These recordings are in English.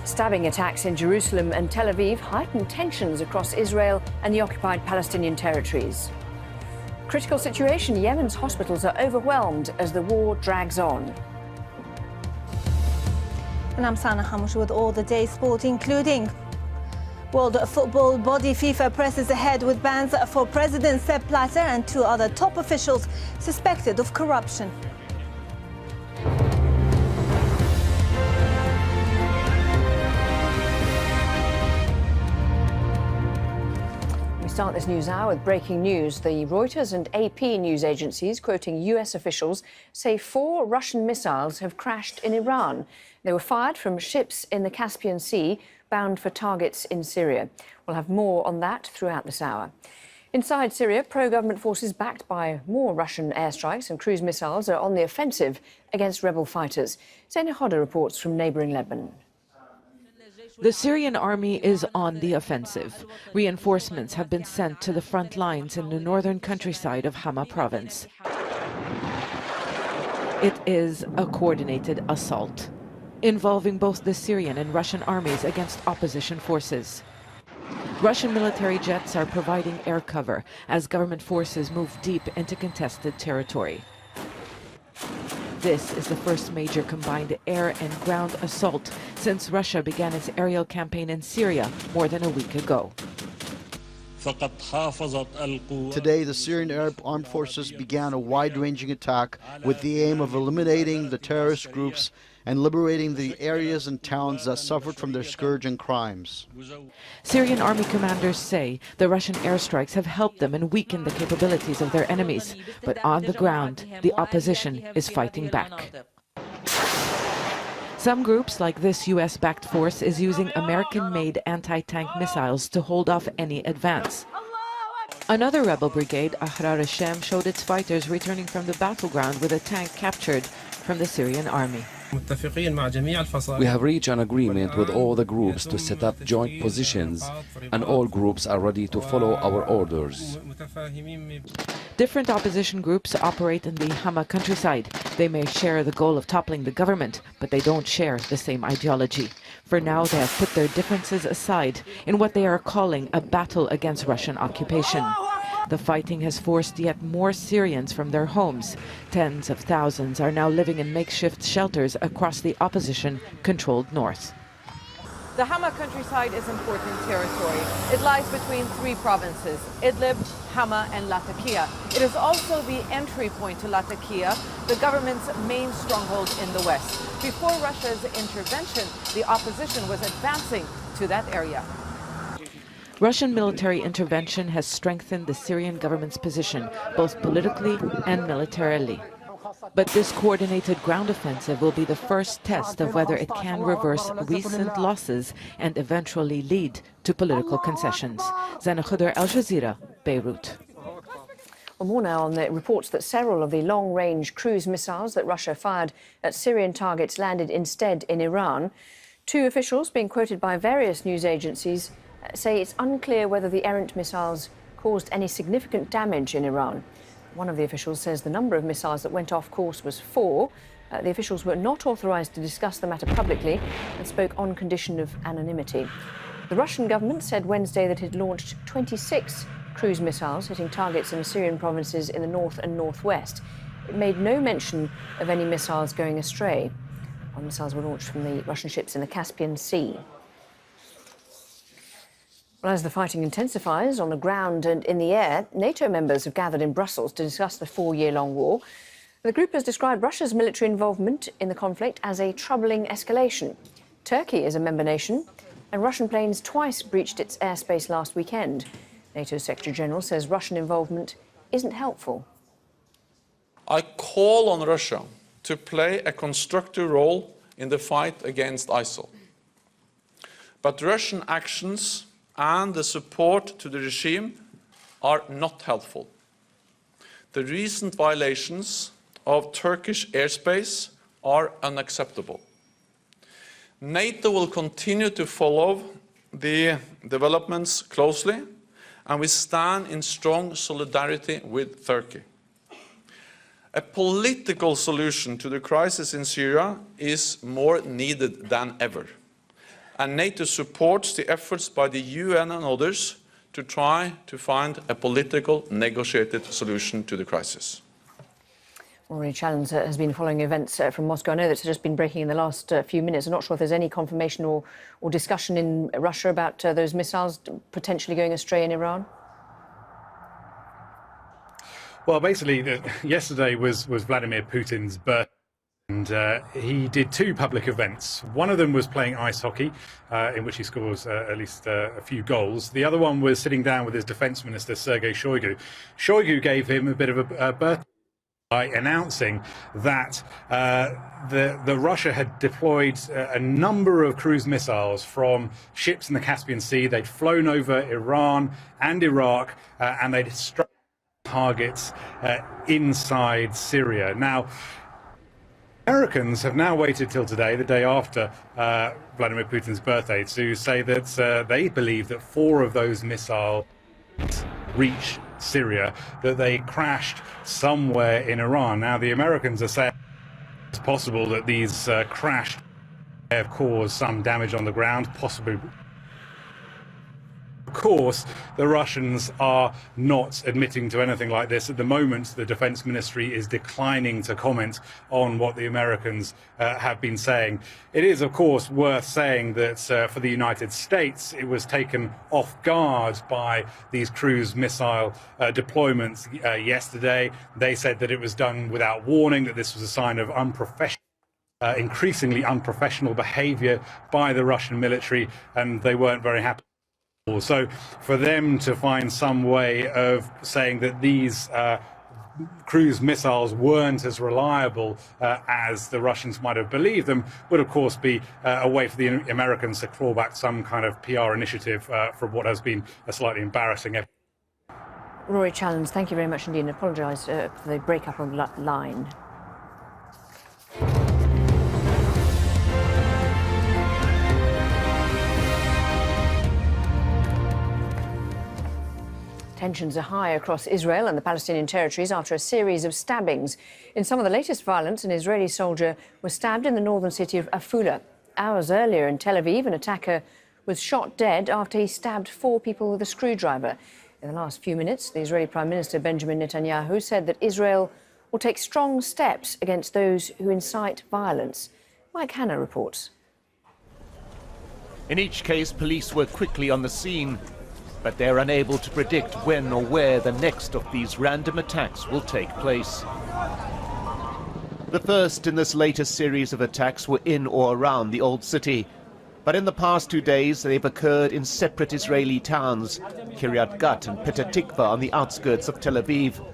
Stabbing attacks in Jerusalem and Tel Aviv heighten tensions across Israel and the occupied Palestinian territories. Critical situation: Yemen's hospitals are overwhelmed as the war drags on. And I'm Sana Hamush with all the day's sport, including World Football Body FIFA presses ahead with bans for President Sepp Blatter and 2 other top officials suspected of corruption. We start this news hour with breaking news. The Reuters and AP news agencies, quoting US officials, say 4 Russian missiles have crashed in Iran. They were fired from ships in the Caspian Sea, bound for targets in Syria. We'll have more on that throughout this hour. Inside Syria, pro-government forces backed by more Russian airstrikes and cruise missiles are on the offensive against rebel fighters. Zaina Hodder reports from neighbouring Lebanon. The Syrian army is on the offensive. Reinforcements have been sent to the front lines in the northern countryside of Hama province. It is a coordinated assault, involving both the Syrian and Russian armies against opposition forces. Russian military jets are providing air cover as government forces move deep into contested territory. This is the first major combined air and ground assault since Russia began its aerial campaign in Syria more than a week ago. Today, the Syrian Armed Forces began a wide-ranging attack with the aim of eliminating the terrorist groups and liberating the areas and towns that suffered from their scourge and crimes. Syrian army commanders say the Russian airstrikes have helped them and weakened the capabilities of their enemies. But on the ground, the opposition is fighting back. Some groups, like this US-backed force, is using American-made anti-tank missiles to hold off any advance. Another rebel brigade, Ahrar al-Shem, showed its fighters returning from the battleground with a tank captured from the Syrian army. We have reached an agreement with all the groups to set up joint positions, and all groups are ready to follow our orders. Different opposition groups operate in the Hama countryside. They may share the goal of toppling the government, but they don't share the same ideology. For now, they have put their differences aside in what they are calling a battle against Russian occupation. The fighting has forced yet more Syrians from their homes. Tens of thousands are now living in makeshift shelters across the opposition-controlled north. The Hama countryside is important territory. It lies between 3 provinces, Idlib, Hama and Latakia. It is also the entry point to Latakia, the government's main stronghold in the west. Before Russia's intervention, the opposition was advancing to that area. Russian military intervention has strengthened the Syrian government's position, both politically and militarily. But this coordinated ground offensive will be the first test of whether it can reverse recent losses and eventually lead to political concessions. Zaina Hodder, Al Jazeera, Beirut. Well, more now on the reports that several of the long-range cruise missiles that Russia fired at Syrian targets landed instead in Iran. 2 officials, being quoted by various news agencies, say it's unclear whether the errant missiles caused any significant damage in Iran. One of the officials says the number of missiles that went off course was 4. The officials were not authorized to discuss the matter publicly and spoke on condition of anonymity. The Russian government said Wednesday that it launched 26 cruise missiles hitting targets in Syrian provinces in the north and northwest. It made no mention of any missiles going astray. All missiles were launched from the Russian ships in the Caspian Sea. Well, as the fighting intensifies on the ground and in the air, NATO members have gathered in Brussels to discuss the 4-year-long war. The group has described Russia's military involvement in the conflict as a troubling escalation. Turkey is a member nation, and Russian planes twice breached its airspace last weekend. NATO's Secretary-General says Russian involvement isn't helpful. I call on Russia to play a constructive role in the fight against ISIL. But Russian actions and the support to the regime are not helpful. The recent violations of Turkish airspace are unacceptable. NATO will continue to follow the developments closely, and we stand in strong solidarity with Turkey. A political solution to the crisis in Syria is more needed than ever. and NATO supports the efforts by the UN and others to try to find a political, negotiated solution to the crisis. Rory Challens has been following events from Moscow. I know that's just been breaking in the last few minutes. I'm not sure if there's any confirmation or discussion in Russia about those missiles potentially going astray in Iran. Well, basically, yesterday was Vladimir Putin's birthday, and he did two public events. One of them was playing ice hockey, in which he scores at least a few goals. The other one was sitting down with his defense minister, Sergei Shoigu. Shoigu gave him a bit of a birthday by announcing that the Russia had deployed a number of cruise missiles from ships in the Caspian Sea. They'd flown over Iran and Iraq, and they'd struck targets inside Syria. Now, Americans have now waited till today, the day after Vladimir Putin's birthday, to say that they believe that 4 of those missiles reached Syria, that they crashed somewhere in Iran. Now, the Americans are saying it's possible that these crashed may have caused some damage on the ground, possibly. Of course, the Russians are not admitting to anything like this. At the moment, the Defense Ministry is declining to comment on what the Americans have been saying. It is, of course, worth saying that for the United States, it was taken off guard by these cruise missile deployments yesterday. They said that it was done without warning, that this was a sign of increasingly unprofessional behavior by the Russian military, and they weren't very happy. So for them to find some way of saying that these cruise missiles weren't as reliable as the Russians might have believed them would, of course, be a way for the Americans to claw back some kind of PR initiative from what has been a slightly embarrassing effort. Rory Challens, thank you very much indeed, and apologise for the break-up on the line. Tensions are high across Israel and the Palestinian territories after a series of stabbings. In some of the latest violence, an Israeli soldier was stabbed in the northern city of Afula. Hours earlier in Tel Aviv, an attacker was shot dead after he stabbed 4 people with a screwdriver. In the last few minutes, the Israeli Prime Minister Benjamin Netanyahu said that Israel will take strong steps against those who incite violence. Mike Hanna reports. In each case, police were quickly on the scene, but they're unable to predict when or where the next of these random attacks will take place. The first in this latest series of attacks were in or around the old city. But in the past 2 days, they've occurred in separate Israeli towns, Kiryat Gat and Petah Tikva on the outskirts of Tel Aviv.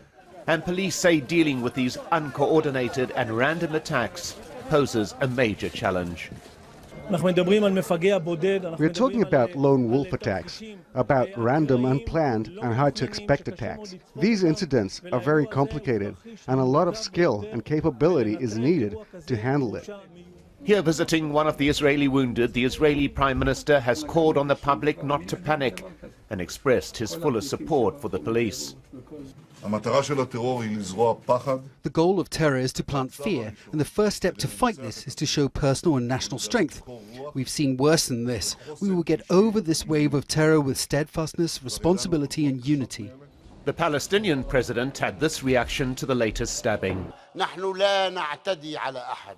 And police say dealing with these uncoordinated and random attacks poses a major challenge. We're talking about lone wolf attacks, about random, unplanned and hard to expect attacks. These incidents are very complicated and a lot of skill and capability is needed to handle it. Here visiting one of the Israeli wounded, the Israeli Prime Minister has called on the public not to panic and expressed his fullest support for the police. The goal of terror is to plant fear, and the first step to fight this is to show personal and national strength. We've seen worse than this. We will get over this wave of terror with steadfastness, responsibility and unity. The Palestinian president had this reaction to the latest stabbing.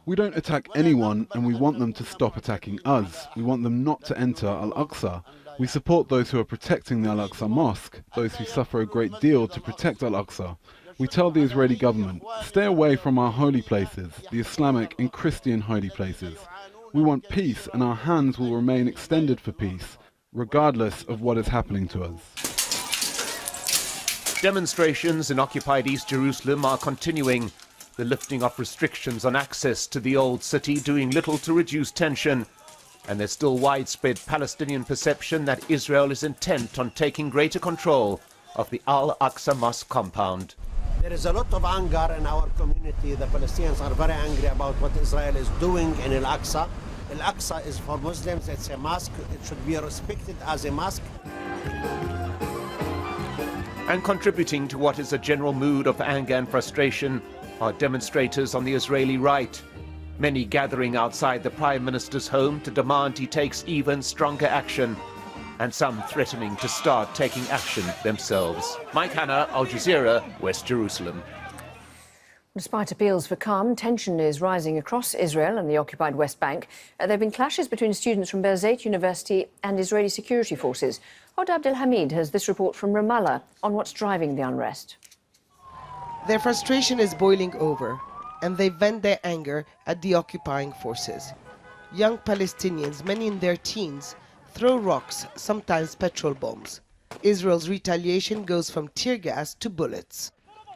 We don't attack anyone, and we want them to stop attacking us. We want them not to enter Al-Aqsa. We support those who are protecting the Al-Aqsa Mosque, those who suffer a great deal to protect Al-Aqsa. We tell the Israeli government, stay away from our holy places, the Islamic and Christian holy places. We want peace, and our hands will remain extended for peace, regardless of what is happening to us. Demonstrations in occupied East Jerusalem are continuing. The lifting of restrictions on access to the old city doing little to reduce tension. And there's still widespread Palestinian perception that Israel is intent on taking greater control of the Al-Aqsa Mosque compound. There is a lot of anger in our community. The Palestinians are very angry about what Israel is doing in Al-Aqsa. Al-Aqsa is for Muslims, it's a mosque. It should be respected as a mosque. And contributing to what is a general mood of anger and frustration are demonstrators on the Israeli right. many gathering outside the Prime Minister's home to demand he takes even stronger action, and some threatening to start taking action themselves. Mike Hanna, Al Jazeera, West Jerusalem. Despite appeals for calm, tension is rising across Israel and the occupied West Bank. There have been clashes between students from Birzeit University and Israeli security forces. Hod Abdelhamid has this report from Ramallah on what's driving the unrest. Their frustration is boiling over, and they vent their anger at the occupying forces. Young Palestinians, many in their teens, throw rocks, sometimes petrol bombs. Israel's retaliation goes from tear gas to bullets.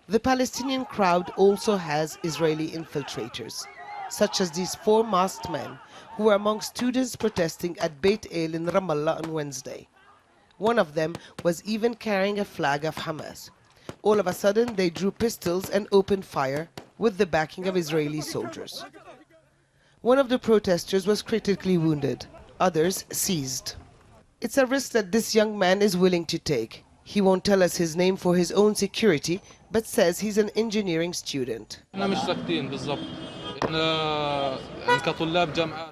The Palestinian crowd also has Israeli infiltrators, such as these 4 masked men who were among students protesting at Beit El in Ramallah on Wednesday. One of them was even carrying a flag of Hamas. All of a sudden, they drew pistols and opened fire with the backing of Israeli soldiers. One of the protesters was critically wounded, others seized. It's a risk that this young man is willing to take. He won't tell us his name for his own security, but says he's an engineering student.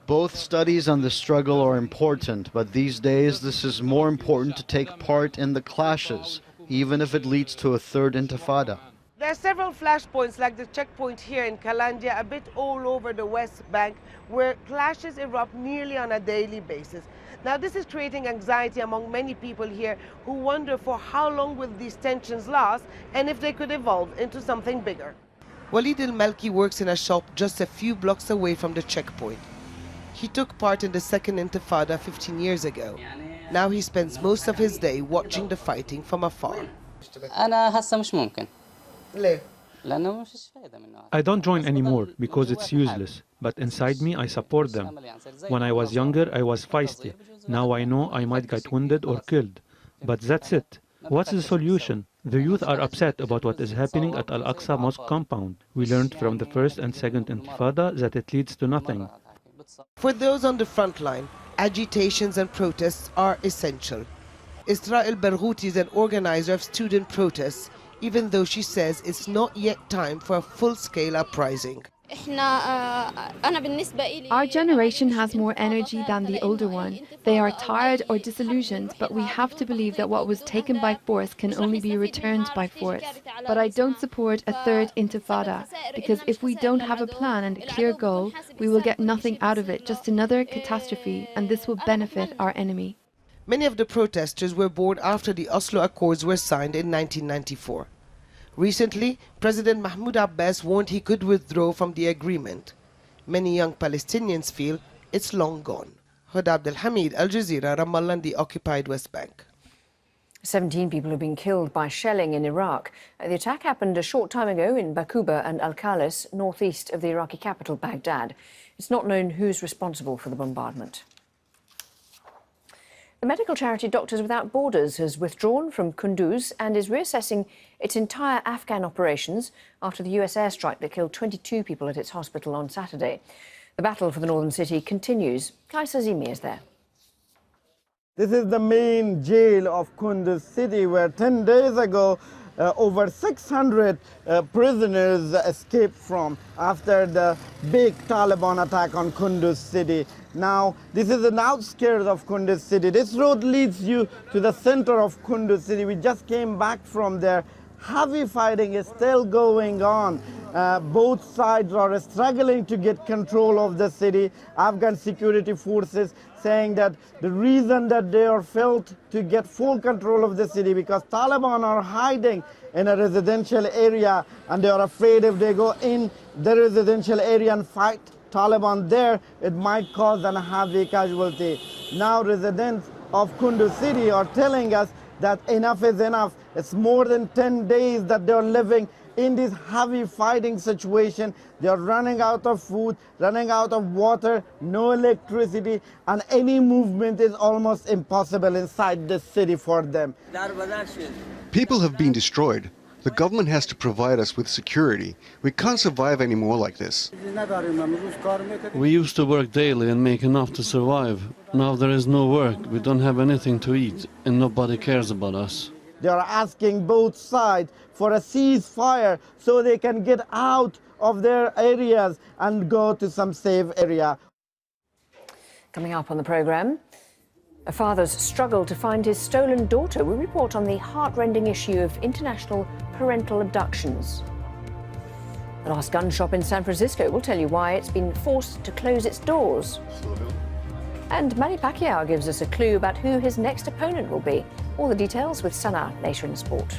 Both studies on the struggle are important, but these days this is more important to take part in the clashes, even if it leads to a third intifada. There are several flashpoints like the checkpoint here in Kalandia, a bit all over the West Bank, where clashes erupt nearly on a daily basis. Now, this is creating anxiety among many people here who wonder for how long will these tensions last and if they could evolve into something bigger. Walid El-Malki works in a shop just a few blocks away from the checkpoint. He took part in the second intifada 15 years ago. Now he spends most of his day watching the fighting from afar. I don't join anymore because it's useless, but inside me I support them. When I was younger I was feisty. Now I know I might get wounded or killed. But that's it. What's the solution? The youth are upset about what is happening at Al-Aqsa Mosque compound. We learned from the first and second intifada that it leads to nothing. For those on the front line, agitations and protests are essential. Isra El-Barghouti is an organizer of student protests, even though she says it's not yet time for a full-scale uprising. Our generation has more energy than the older one. They are tired or disillusioned, but we have to believe that what was taken by force can only be returned by force. But I don't support a third intifada, because if we don't have a plan and a clear goal, we will get nothing out of it, just another catastrophe, and this will benefit our enemy. Many of the protesters were born after the Oslo Accords were signed in 1994. Recently, President Mahmoud Abbas warned he could withdraw from the agreement. Many young Palestinians feel it's long gone. Hod Abdelhamid, Al Jazeera, Ramallah and the occupied West Bank. 17 people have been killed by shelling in Iraq. The attack happened a short time ago in Bakuba and Al-Khalis, northeast of the Iraqi capital, Baghdad. It's not known who's responsible for the bombardment. The medical charity Doctors Without Borders has withdrawn from Kunduz and is reassessing its entire Afghan operations after the US airstrike that killed 22 people at its hospital on Saturday. The battle for the northern city continues. Kaisa Zimi is there. This is the main jail of Kunduz city, where 10 days ago over 600 prisoners escaped from after the big Taliban attack on Kunduz city. Now, this is an outskirts of Kunduz city. This road leads you to the center of Kunduz city. We just came back from there. Heavy fighting is still going on. Both sides are struggling to get control of the city. Afghan security forces saying that the reason that they are failed to get full control of the city because Taliban are hiding in a residential area and they are afraid if they go in the residential area and fight Taliban there, it might cause a heavy casualty. Now residents of Kunduz city are telling us that enough is enough. It's more than 10 days that they're living in this heavy fighting situation. They're running out of food, running out of water, no electricity, and any movement is almost impossible inside the city for them. People have been destroyed. The government has to provide us with security. We can't survive anymore like this. We used to work daily and make enough to survive. Now there is no work, we don't have anything to eat, and nobody cares about us. They are asking both sides for a ceasefire so they can get out of their areas and go to some safe area. Coming up on the programme, a father's struggle to find his stolen daughter. We report on the heart-rending issue of international parental abductions. The last gun shop in San Francisco will tell you why it's been forced to close its doors. And Manny Pacquiao gives us a clue about who his next opponent will be. All the details with Sana later in the sport.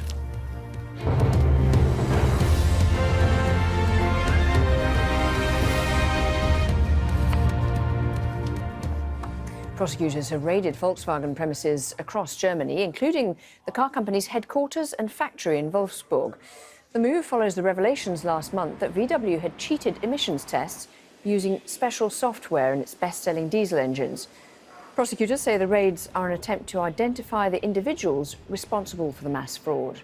Prosecutors have raided Volkswagen premises across Germany, including the car company's headquarters and factory in Wolfsburg. The move follows the revelations last month that VW had cheated emissions tests using special software in its best-selling diesel engines. Prosecutors say the raids are an attempt to identify the individuals responsible for the mass fraud.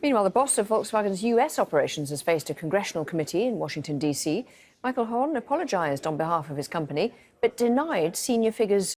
Meanwhile, the boss of Volkswagen's US operations has faced a congressional committee in Washington, D.C. Michael Horn apologized on behalf of his company, but denied senior figures